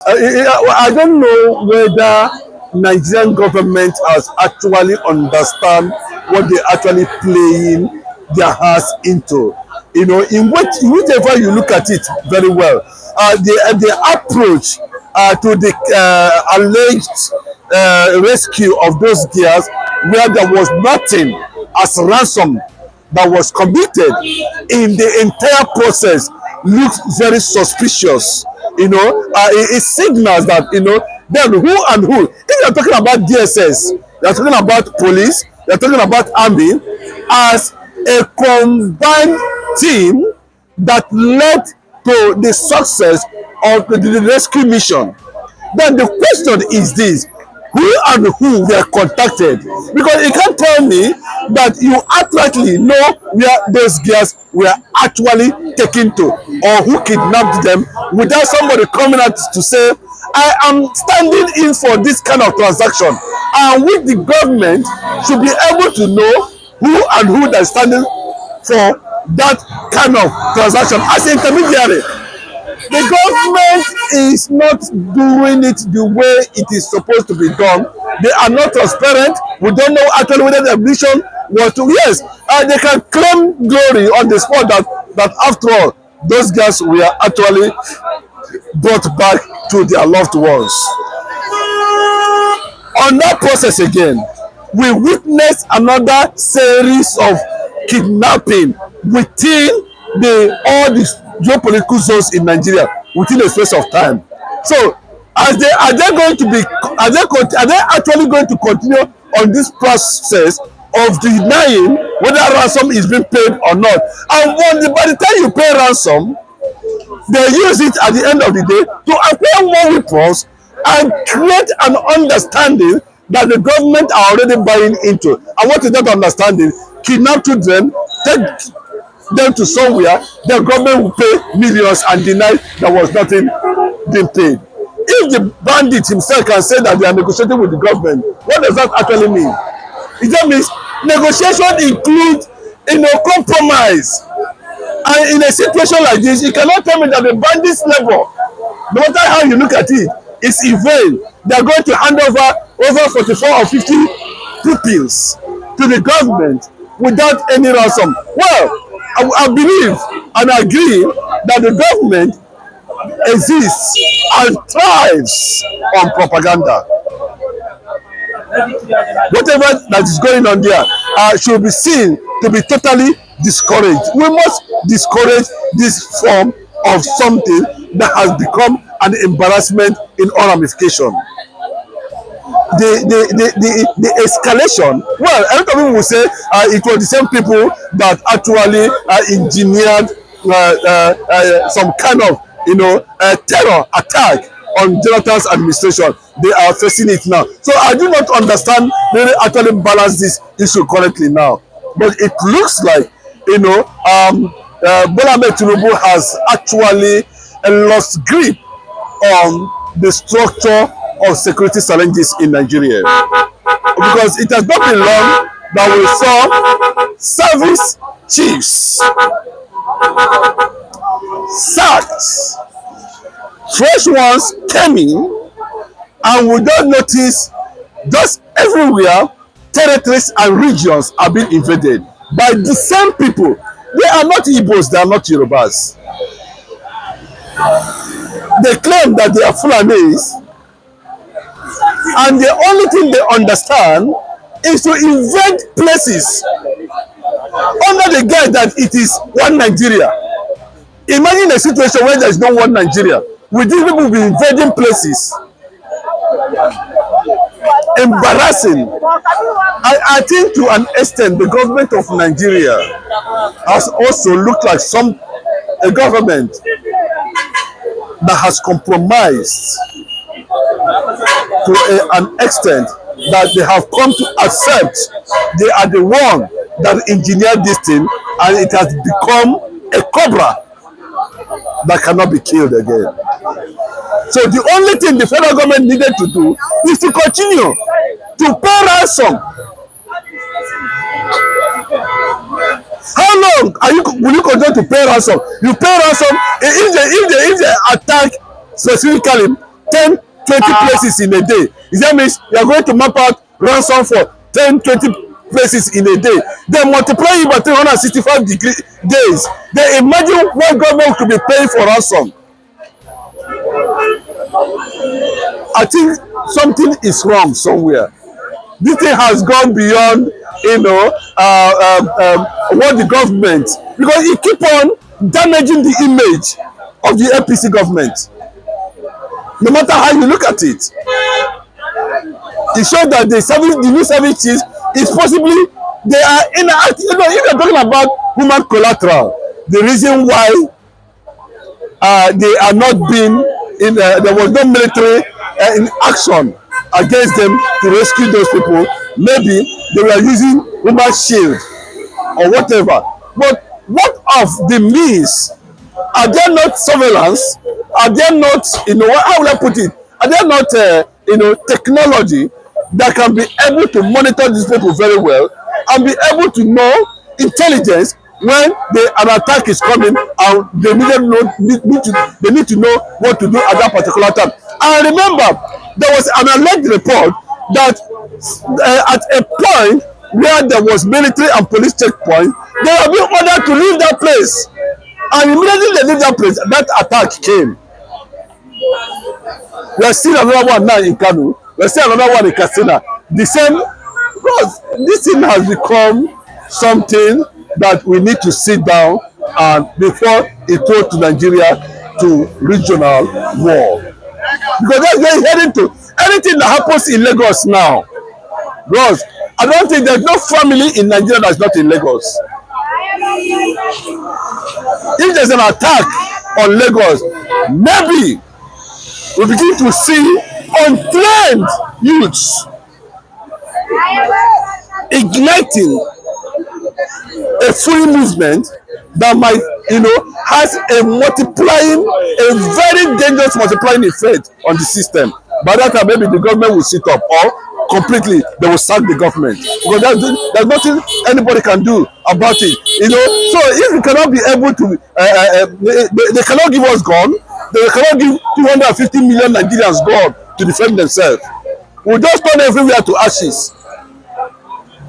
I don't know whether Nigerian government has actually understand what they actually playing their hearts into. You know, in whichever you look at it very well, the approach to the alleged rescue of those girls, where there was nothing as ransom that was committed in the entire process, looks very suspicious. You know, it signals that, you know, then who and who. If you're talking about DSS, you're talking about police, you're talking about army, as a combined team that led to the success of the rescue mission. Then the question is this: who and who were contacted? Because you can't tell me that you outrightly know where those girls were actually taken to, or who kidnapped them, without somebody coming out to say, I am standing in for this kind of transaction, and which the government should be able to know who and who that is standing for that kind of transaction as intermediary. The government is not doing it the way it is supposed to be done. They are not transparent. We don't know actually whether the mission was to, yes, they can claim glory on the spot that after all, those girls were actually brought back to their loved ones. On that process again, we witnessed another series of kidnapping within all these geopolitical zones in Nigeria within a space of time. So, are they actually going to continue on this process of denying whether ransom is being paid or not? And by the time you pay ransom, they use it at the end of the day to acquire more weapons and create an understanding that the government are already buying into. And what is that understanding? Kidnap children, take them to somewhere, the government will pay millions and deny there was nothing being paid. If the bandit himself can say that they are negotiating with the government, what does that actually mean? It just means negotiation includes, you know, compromise. And in a situation like this, you cannot tell me that the bandits level, no matter how you look at it, is in vain. They are going to hand over 44 or 50 pupils to the government without any ransom. Well, I believe and agree that the government exists and thrives on propaganda. Whatever that is going on there should be seen to be totally discouraged. We must discourage this form of something that has become an embarrassment in all ramifications. The escalation, well, a lot of people will say it was the same people that actually engineered some kind of, you know, terror attack on Jonathan's administration. They are facing it now. So I do not understand really actually balance this issue correctly now. But it looks like, you know, Bola Ahmed Tinubu has actually lost grip on the structure of security challenges in Nigeria, because it has not been long that we saw service chiefs sacked, fresh ones came in, and we don't notice just everywhere territories and regions are being invaded by the same people. They are not Igbos, they are not Yorubas. They claim that they are Fulanis, and the only thing they understand is to invade places under the guise that it is one Nigeria. Imagine a situation where there is no one Nigeria. With these people be invading places. Embarrassing. I think to an extent the government of Nigeria has also looked like a government that has compromised to an extent that they have come to accept they are the one that engineered this thing, and it has become a cobra that cannot be killed again. So the only thing the federal government needed to do is to continue to pay ransom. How long will you continue to pay ransom? You pay ransom if they attack specifically 10, 20 places in a day. That means you are going to map out ransom for 10, 20 places in a day. Then multiply it by 365 days. Then imagine what government could be paying for ransom. I think something is wrong somewhere. This thing has gone beyond, what the government, because it keep on damaging the image of the APC government. No matter how you look at it, it shows that the new service chiefs is possibly they are in. If you're talking about human collateral, the reason why they are not being there was no military in action against them to rescue those people. Maybe they were using human shield or whatever. But what of the means? Are there not surveillance? Are there not, how will I put it? Are there not, technology that can be able to monitor these people very well and be able to know intelligence when an attack is coming and they need to know what to do at that particular time? And remember, there was an alleged report that at a point where there was military and police checkpoint, they were being ordered to leave that place. And immediately they leave that place, that attack came. We are still another one now in Kano. We are still another one in Katsina. The same, because this thing has become something that we need to sit down and before it goes to Nigeria to regional war. Because that's where it's heading to. Anything that happens in Lagos now, bros, I don't think there's no family in Nigeria that's not in Lagos. If there's an attack on Lagos, maybe we begin to see untrained youths igniting a free movement that might, has a very dangerous multiplying effect on the system. By that time, maybe the government will sit up, or completely they will sack the government, because there's nothing anybody can do about it. So if we cannot be able to, they cannot give us gun. They cannot give 250 million Nigerians gun to defend themselves. We'll just turn everywhere to ashes.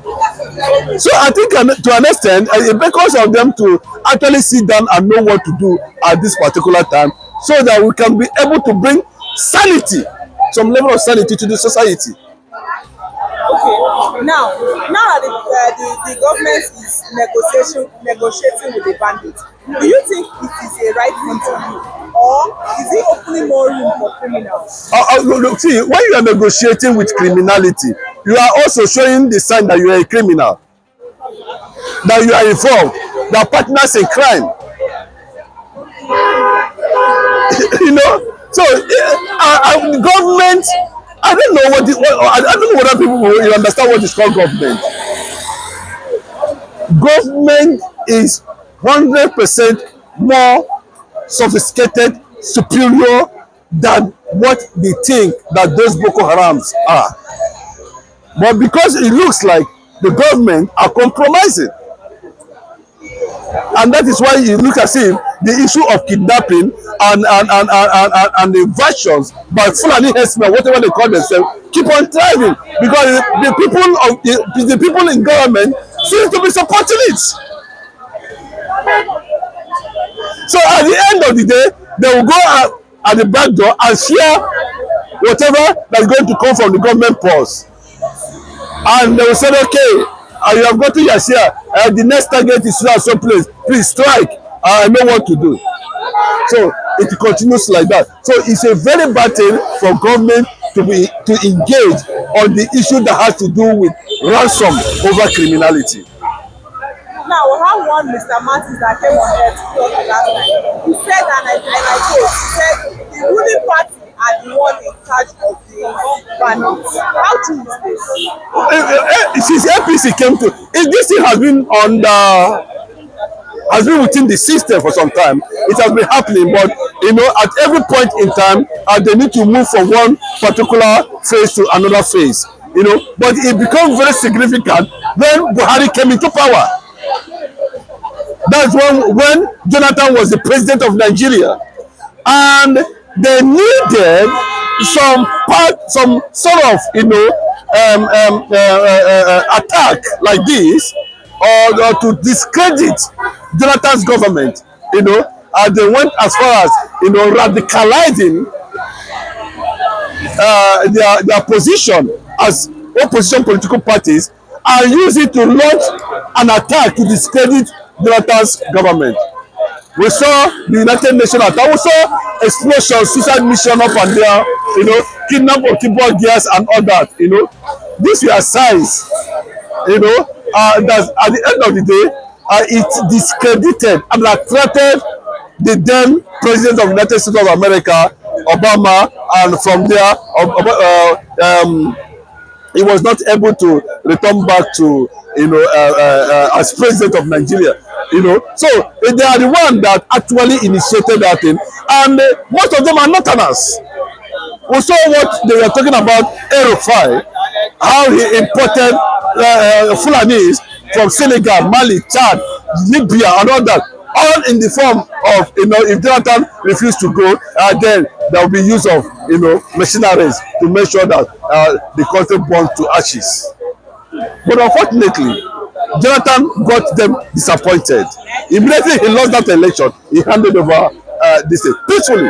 So I think to an extent, it beckons on them to actually sit down and know what to do at this particular time, so that we can be able to bring sanity, some level of sanity to the society. Okay, now that the government is negotiating with the bandits, do you think it is a right thing to do, or is it opening more room for criminals? Look, see, when you are negotiating with criminality, you are also showing the sign that you are a criminal, that you are involved, that partners in crime. So the government, I don't know I don't know whether people will understand what is called government. Government is 100% more sophisticated, superior than what they think that those Boko Harams are. But because it looks like the government are compromising, and that is why it looks as if the issue of kidnapping and the versions by Fulani herdsmen, whatever they call themselves, keep on thriving, because the people in government seem to be supporting it. So at the end of the day, they will go out at the back door and share whatever that's going to come from the government purse, and they will say, okay, you have got to your share. The next target is so place. Please strike. I know what to do. So it continues like that. So it's a very bad thing for government to engage on the issue that has to do with ransom over criminality. Now we have one Mr. Martins that came on here to talk last night. He said, and I quote, he said the ruling party are the one in charge of the bandits. How true is this? Since APC came to, this thing has been within the system for some time. It has been happening, but at every point in time, they need to move from one particular phase to another phase. But it becomes very significant when Buhari came into power. That's when Jonathan was the president of Nigeria, and they needed some sort of attack like this, or to discredit Jonathan's government, they went as far as radicalizing their position as opposition political parties, and use it to launch an attack to discredit Jonathan's government. We saw the United Nations attack. We saw explosions, suicide mission up and down, kidnap of keyboard gears and all that. These were signs, that at the end of the day, it discredited and attracted the then President of the United States of America, Obama, and from there, he was not able to return back to, as President of Nigeria. So they are the one that actually initiated that thing, and most of them are northerners. We saw what they were talking about, Erufai, how he imported Fulanis from Senegal, Mali, Chad, Libya, and all that, all in the form of, if Jonathan refused to go, then there will be use of, machineries to make sure that the country burns to ashes. But unfortunately, Jonathan got them disappointed. Immediately he lost that election, he handed over this thing peacefully.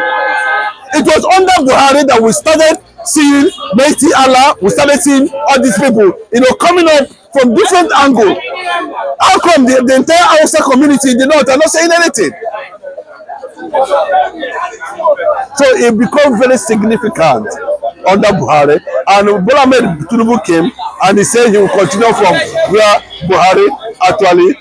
It was under Buhari that we started seeing Mighty Allah, we started seeing all these people, coming up from different angles. How come the entire Hausa community in the north are not saying anything? So it became very significant under Buhari, and Bola Ahmed Tinubu came and he said he will continue from where Buhari actually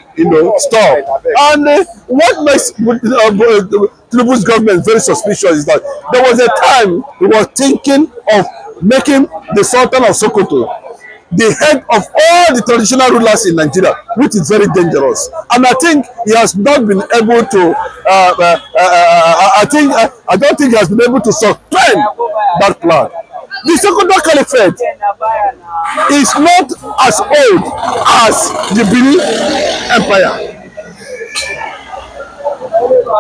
stopped. And what makes Tinubu's government very suspicious is that there was a time he was thinking of making the Sultan of Sokoto the head of all the traditional rulers in Nigeria, which is very dangerous. And I think he has not been able to, I don't think he has been able to sustain that plan. The Sokoto Caliphate is not as old as the Benin Empire.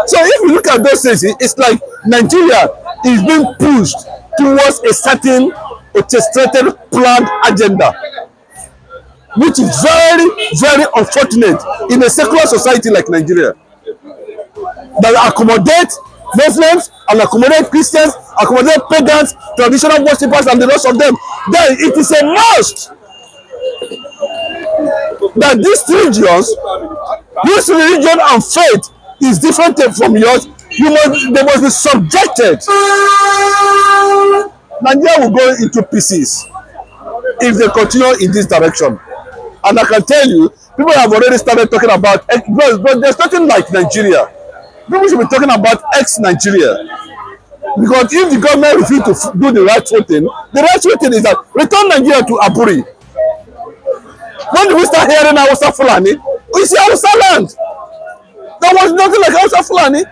So if you look at those things, it's like Nigeria is being pushed towards a certain orchestrated planned agenda, which is very, very unfortunate in a secular society like Nigeria, that accommodate Muslims and accommodate Christians, accommodate pagans, traditional worshippers, and the rest of them. Then it is a must that these regions, whose religion and faith is different from yours, they must be subjected. Nigeria will go into pieces if they continue in this direction. And I can tell you, people have already started talking about, but there's nothing like Nigeria. People should be talking about ex-Nigeria. Because if the government refuses to do the rightful thing, the rightful thing is that return Nigeria to Aburi. When we start hearing Hausa Fulani, we see Hausa land. There was nothing like Hausa Fulani.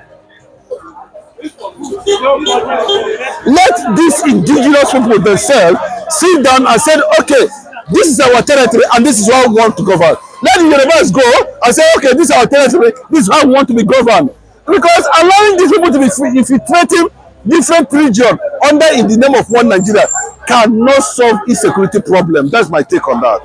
Let these indigenous people themselves sit down and say, okay, this is our territory and this is how we want to govern. Let the Yorubas go and say, okay, this is our territory, this is how we want to be governed. Because allowing these people to be infiltrating different regions in the name of one Nigeria cannot solve insecurity problem. That's my take on that.